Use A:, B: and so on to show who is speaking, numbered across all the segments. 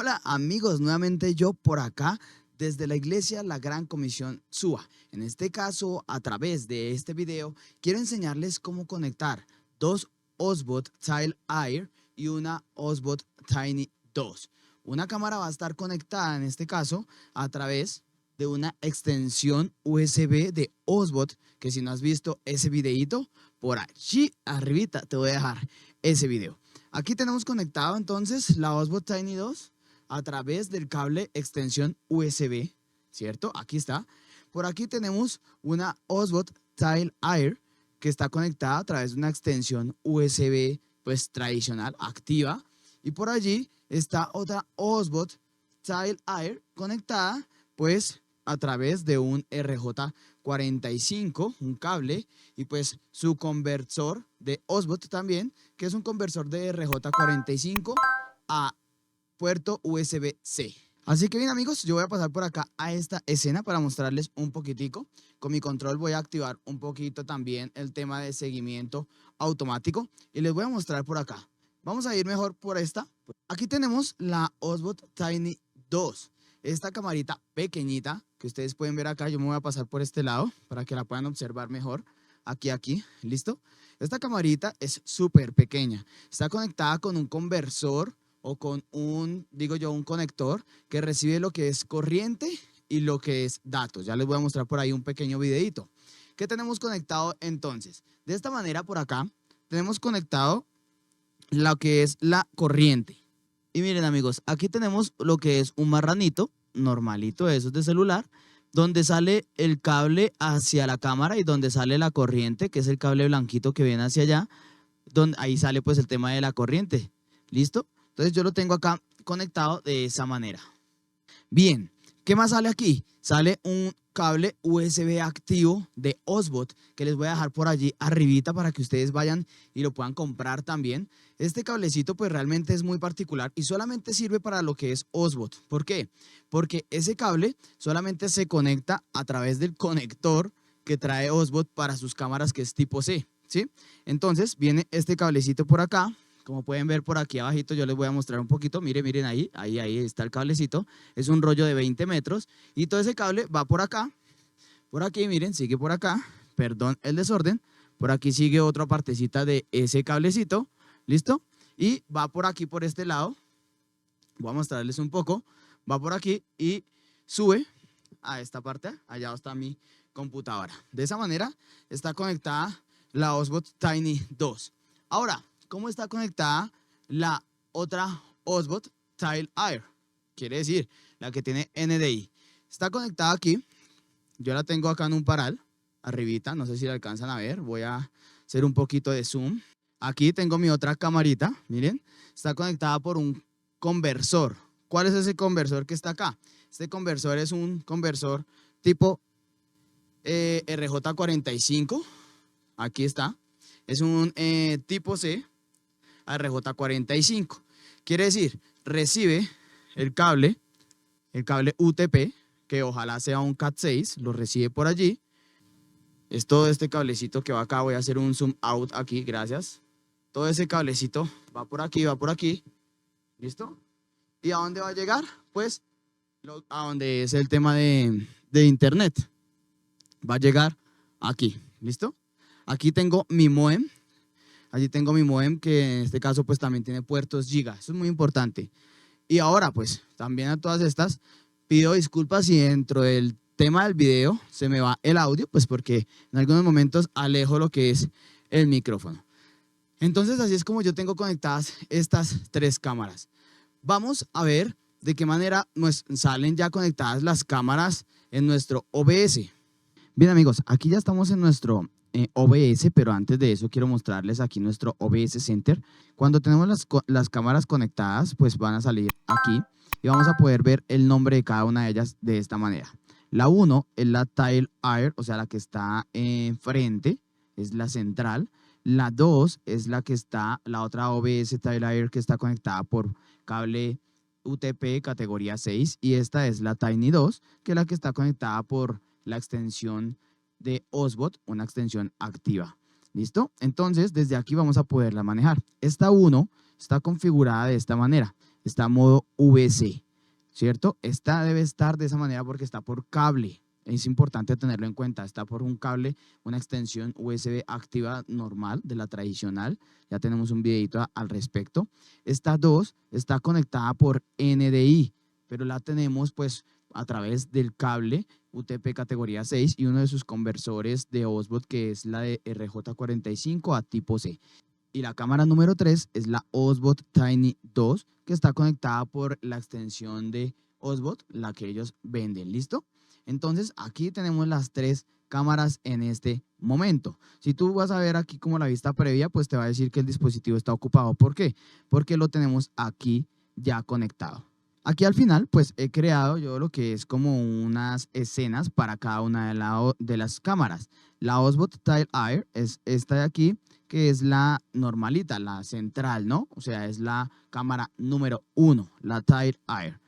A: Hola amigos, nuevamente yo por acá desde la iglesia La Gran Comisión SUA. En este caso, a través de este video, quiero enseñarles cómo conectar dos Osbot Tile Air y una Osbot Tiny 2. Una cámara va a estar conectada en este caso a través de una extensión USB de Osbot, que si no has visto ese videito, por allí arribita te voy a dejar ese video. Aquí tenemos conectado entonces la Osbot Tiny 2 a través del cable extensión USB, ¿cierto? Aquí está. Por aquí tenemos una Osbot Tile Air que está conectada a través de una extensión USB pues tradicional, activa. Y por allí está otra Osbot Tile Air conectada pues a través de un RJ45, un cable, y pues su conversor de Osbot también, que es un conversor de RJ45 a puerto USB-C. Así que bien amigos, yo voy a pasar por acá a esta escena para mostrarles un poquitico. Con mi control voy a activar un poquito también el tema de seguimiento automático y les voy a mostrar por acá. Vamos a ir mejor por esta. Aquí tenemos la Osbot Tiny 2. Esta camarita pequeñita que ustedes pueden ver acá, yo me voy a pasar por este lado para que la puedan observar mejor. Aquí, ¿listo? Esta camarita es súper pequeña. Está conectada con un conversor o con un conector que recibe lo que es corriente y lo que es datos. Ya les voy a mostrar por ahí un pequeño videito. ¿Qué tenemos conectado entonces? De esta manera por acá tenemos conectado lo que es la corriente. Y miren amigos, aquí tenemos lo que es un marranito normalito, esos de celular, donde sale el cable hacia la cámara y donde sale la corriente, que es el cable blanquito que viene hacia allá, donde ahí sale pues el tema de la corriente. ¿Listo? Entonces yo lo tengo acá conectado de esa manera. Bien, ¿qué más sale aquí? Sale un cable USB activo de Osbot que les voy a dejar por allí arribita para que ustedes vayan y lo puedan comprar también. Este cablecito pues realmente es muy particular y solamente sirve para lo que es Osbot. ¿Por qué? Porque ese cable solamente se conecta a través del conector que trae Osbot para sus cámaras, que es tipo C, ¿sí? Entonces viene este cablecito por acá. Como pueden ver por aquí abajito, yo les voy a mostrar un poquito. Miren ahí está el cablecito. Es un rollo de 20 metros y todo ese cable va por acá. Por aquí, miren, sigue por acá. Perdón el desorden. Por aquí sigue otra partecita de ese cablecito. ¿Listo? Y va por aquí, por este lado. Voy a mostrarles un poco. Va por aquí y sube a esta parte. Allá está mi computadora. De esa manera está conectada la Osbot Tiny 2. Ahora, ¿cómo está conectada la otra Osbot Tile Air? Quiere decir, la que tiene NDI. Está conectada aquí. Yo la tengo acá en un paral, arribita. No sé si la alcanzan a ver. Voy a hacer un poquito de zoom. Aquí tengo mi otra camarita. Miren, está conectada por un conversor. ¿Cuál es ese conversor que está acá? Este conversor es un conversor tipo RJ45. Aquí está. Es un tipo C. RJ45. Quiere decir, recibe el cable UTP, que ojalá sea un Cat6, lo recibe por allí. Es todo este cablecito que va acá. Voy a hacer un zoom out aquí, gracias. Todo ese cablecito va por aquí, va por aquí. ¿Listo? ¿Y a dónde va a llegar? Pues a donde es el tema de internet. Va a llegar aquí. ¿Listo? Aquí tengo mi modem. Allí tengo mi modem, que en este caso pues también tiene puertos giga. Eso es muy importante. Y ahora pues también a todas estas pido disculpas si dentro del tema del video se me va el audio, pues porque en algunos momentos alejo lo que es el micrófono. Entonces así es como yo tengo conectadas estas tres cámaras. Vamos a ver de qué manera nos salen ya conectadas las cámaras en nuestro OBS. Bien amigos, aquí ya estamos en nuestro OBS, pero antes de eso quiero mostrarles aquí nuestro OBS Center. Cuando tenemos las cámaras conectadas, pues van a salir aquí y vamos a poder ver el nombre de cada una de ellas de esta manera. La 1 es la Tile Air, o sea, la que está enfrente, es la central. La 2 es la que está, la otra OBS Tile Air, que está conectada por cable UTP categoría 6, y esta es la Tiny 2, que es la que está conectada por la extensión de Osbot, una extensión activa. ¿Listo? Entonces, desde aquí vamos a poderla manejar. Esta 1 está configurada de esta manera. está en modo VC, ¿cierto? Esta debe estar de esa manera porque está por cable. Es importante tenerlo en cuenta. Está por un cable, una extensión USB activa normal de la tradicional. Ya tenemos un videito al respecto. Esta 2 está conectada por NDI, pero la tenemos pues a través del cable UTP categoría 6 y uno de sus conversores de Osbot, que es la de RJ45 a tipo C. Y la cámara número 3 es la Osbot Tiny 2, que está conectada por la extensión de Osbot, la que ellos venden. ¿Listo? Entonces, aquí tenemos las 3 cámaras en este momento. Si tú vas a ver aquí como la vista previa, pues te va a decir que el dispositivo está ocupado. ¿Por qué? Porque lo tenemos aquí ya conectado. Aquí al final, pues he creado yo lo que es como unas escenas para cada una de las cámaras. La Osbot Tile Air es esta de aquí, que es la normalita, la central, ¿no? O sea, es la cámara número 1, la Tile Air.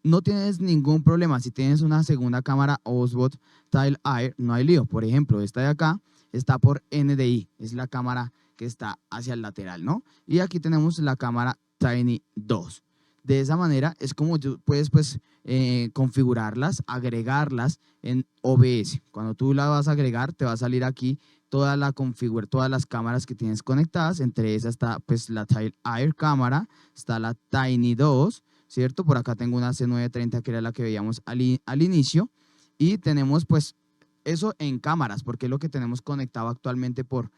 A: No tienes ningún problema. Si tienes una segunda cámara Osbot Tile Air, no hay lío. Por ejemplo, esta de acá está por NDI, es la cámara que está hacia el lateral, ¿no? Y aquí tenemos la cámara Tiny 2. De esa manera es como tú puedes pues configurarlas, agregarlas en OBS. Cuando tú la vas a agregar, te va a salir aquí todas las cámaras que tienes conectadas. Entre esas está pues la Tile Air cámara, está la Tiny 2, ¿cierto? Por acá tengo una C930 que era la que veíamos al inicio. Y tenemos pues eso en cámaras, porque es lo que tenemos conectado actualmente por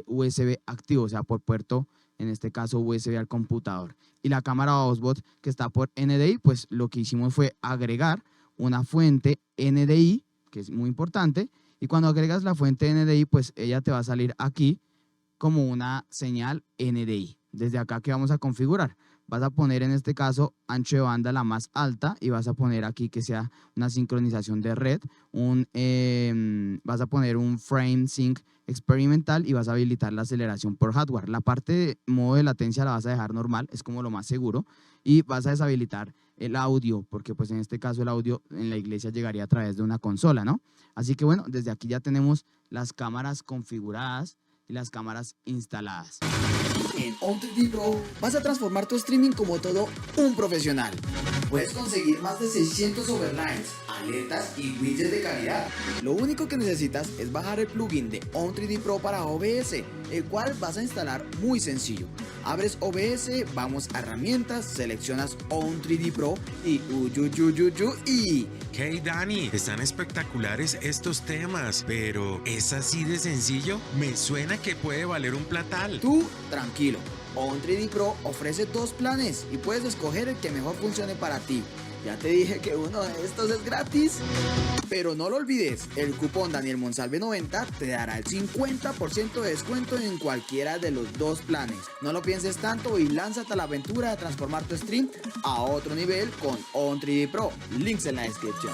A: USB activo, o sea, por puerto, en este caso USB al computador. Y la cámara Osbot que está por NDI, pues lo que hicimos fue agregar una fuente NDI, que es muy importante. Y cuando agregas la fuente NDI, pues ella te va a salir aquí como una señal NDI. Desde acá, ¿qué vamos a configurar? Vas a poner en este caso ancho de banda la más alta y vas a poner aquí que sea una sincronización de red, vas a poner un frame sync experimental y vas a habilitar la aceleración por hardware. La parte de modo de latencia la vas a dejar normal, es como lo más seguro, y vas a deshabilitar el audio, porque pues en este caso el audio en la iglesia llegaría a través de una consola, ¿no? Así que bueno, desde aquí ya tenemos las cámaras configuradas y las cámaras instaladas.
B: En On3D Pro vas a transformar tu streaming como todo un profesional. Puedes conseguir más de 600 overlays, alertas y widgets de calidad. Lo único que necesitas es bajar el plugin de On3D Pro para OBS, el cual vas a instalar muy sencillo. Abres OBS, vamos a herramientas, seleccionas On3D Pro y
C: Hey Dani, están espectaculares estos temas, pero ¿es así de sencillo? Me suena que puede valer un platal.
B: Tú, tranquilo. On3D Pro ofrece 2 planes y puedes escoger el que mejor funcione para ti. Ya te dije que uno de estos es gratis. Pero no lo olvides, el cupón Daniel Monsalve 90 te dará el 50% de descuento en cualquiera de los 2 planes. No lo pienses tanto y lánzate a la aventura de transformar tu stream a otro nivel con On3D Pro. Links en la descripción.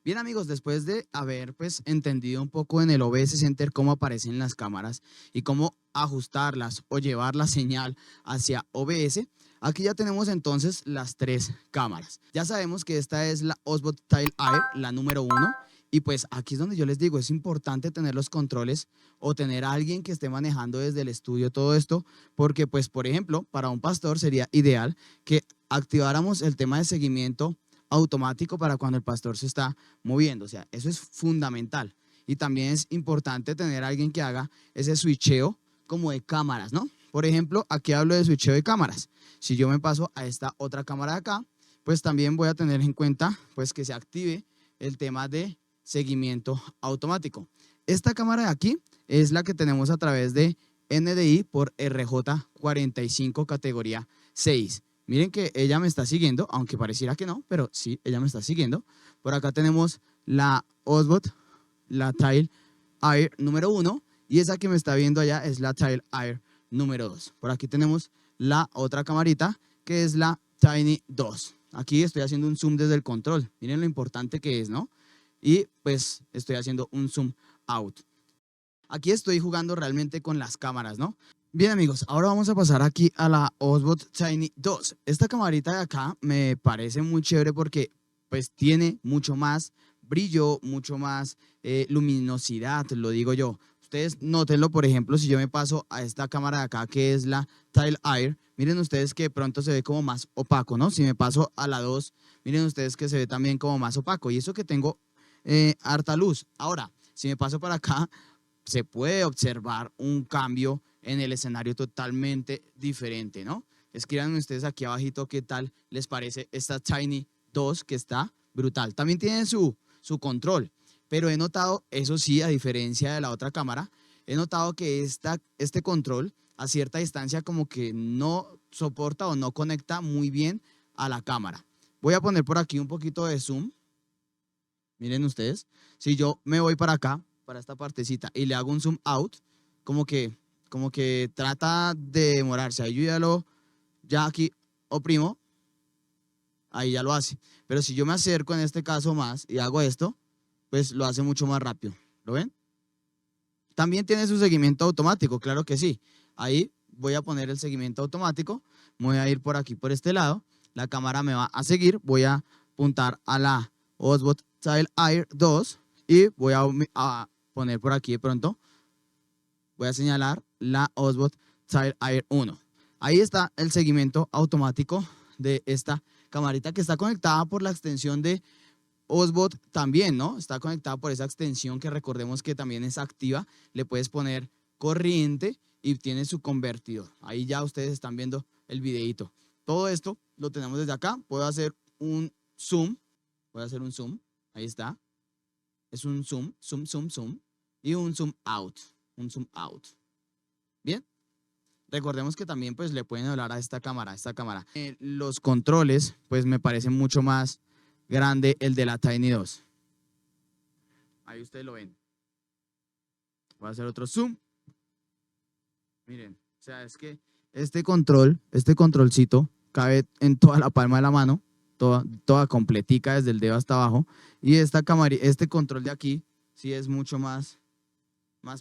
A: Bien amigos, después de haber pues entendido un poco en el OBS Center cómo aparecen las cámaras y cómo ajustarlas o llevar la señal hacia OBS, aquí ya tenemos entonces las 3 cámaras. Ya sabemos que esta es la Osbot Tile Air, la número 1. Y pues aquí es donde yo les digo, es importante tener los controles o tener a alguien que esté manejando desde el estudio todo esto, porque pues por ejemplo, para un pastor sería ideal que activáramos el tema de seguimiento automático para cuando el pastor se está moviendo. O sea, eso es fundamental. Y también es importante tener a alguien que haga ese switcheo como de cámaras, ¿no? Por ejemplo, aquí hablo de switcheo de cámaras. Si yo me paso a esta otra cámara de acá, pues también voy a tener en cuenta pues que se active el tema de seguimiento automático. Esta cámara de aquí es la que tenemos a través de NDI por RJ45 categoría 6. Miren que ella me está siguiendo, aunque pareciera que no, pero sí, ella me está siguiendo. Por acá tenemos la Osbot, la Tile Air número 1, y esa que me está viendo allá es la Tile Air número 2. Por aquí tenemos la otra camarita, que es la Tiny 2. Aquí estoy haciendo un zoom desde el control. Miren lo importante que es, ¿no? Y pues estoy haciendo un zoom out. Aquí estoy jugando realmente con las cámaras, ¿no? Bien amigos, ahora vamos a pasar aquí a la Osbot Tiny 2. Esta camarita de acá me parece muy chévere porque pues tiene mucho más brillo, mucho más luminosidad, lo digo yo. ustedes nótenlo, por ejemplo, si yo me paso a esta cámara de acá, que es la Tile Air, miren ustedes que de pronto se ve como más opaco, ¿no? Si me paso a la 2, miren ustedes que se ve también como más opaco. Y eso que tengo harta luz. Ahora, si me paso para acá, se puede observar un cambio en el escenario totalmente diferente, ¿no? Escríbanme ustedes aquí abajito qué tal les parece esta Tiny 2 que está brutal. También tiene su control, pero he notado, eso sí, a diferencia de la otra cámara, he notado que este control a cierta distancia como que no soporta o no conecta muy bien a la cámara. Voy a poner por aquí un poquito de zoom. Miren ustedes, si yo me voy para acá, para esta partecita, y le hago un zoom out, como que trata de demorarse. Ahí yo ya aquí oprimo, ahí ya lo hace. Pero si yo me acerco en este caso más y hago esto, pues lo hace mucho más rápido. ¿Lo ven? También tiene su seguimiento automático, claro que sí. Ahí voy a poner el seguimiento automático, voy a ir por aquí, por este lado, la cámara me va a seguir, voy a apuntar a la Osmo Tile Air 2 y voy a poner por aquí de pronto, voy a señalar la Osmo Tile Air 1. Ahí está el seguimiento automático de esta camarita que está conectada por la extensión de Osbot también, ¿no? Está conectada por esa extensión que recordemos que también es activa. Le puedes poner corriente y tiene su convertidor. Ahí ya ustedes están viendo el videito. Todo esto lo tenemos desde acá. Puedo hacer un zoom. Voy a hacer un zoom. Ahí está. Es un zoom, zoom, zoom, zoom. Y un zoom out. Un zoom out. Bien. Recordemos que también pues le pueden hablar a esta cámara. Los controles pues me parecen mucho más grande el de la Tiny 2. Ahí ustedes lo ven. Voy a hacer otro zoom. Miren, o sea, es que este controlcito cabe en toda la palma de la mano, toda completica desde el dedo hasta abajo. Y esta cámara, este control de aquí sí es mucho más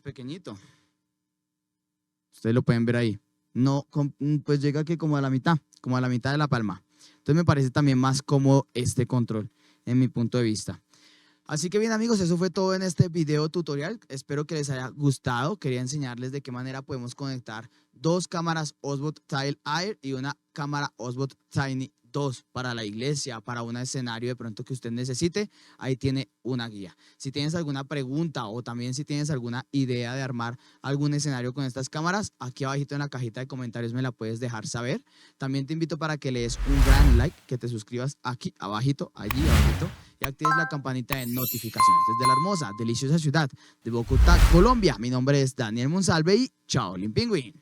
A: pequeñito. Ustedes lo pueden ver ahí. No, pues llega que como a la mitad de la palma. Entonces me parece también más cómodo este control en mi punto de vista. Así que bien amigos, eso fue todo en este video tutorial. Espero que les haya gustado. Quería enseñarles de qué manera podemos conectar dos cámaras Osmo Tile Air y una cámara Osmo Tiny 2 para la iglesia, para un escenario de pronto que usted necesite. Ahí tiene una guía. Si tienes alguna pregunta o también si tienes alguna idea de armar algún escenario con estas cámaras, aquí abajito en la cajita de comentarios me la puedes dejar saber. También te invito para que le des un gran like, que te suscribas aquí abajito, allí abajito, y actives la campanita de notificaciones. Desde la hermosa, deliciosa ciudad de Bogotá, Colombia, mi nombre es Daniel Monsalve y chao, Limpingüín.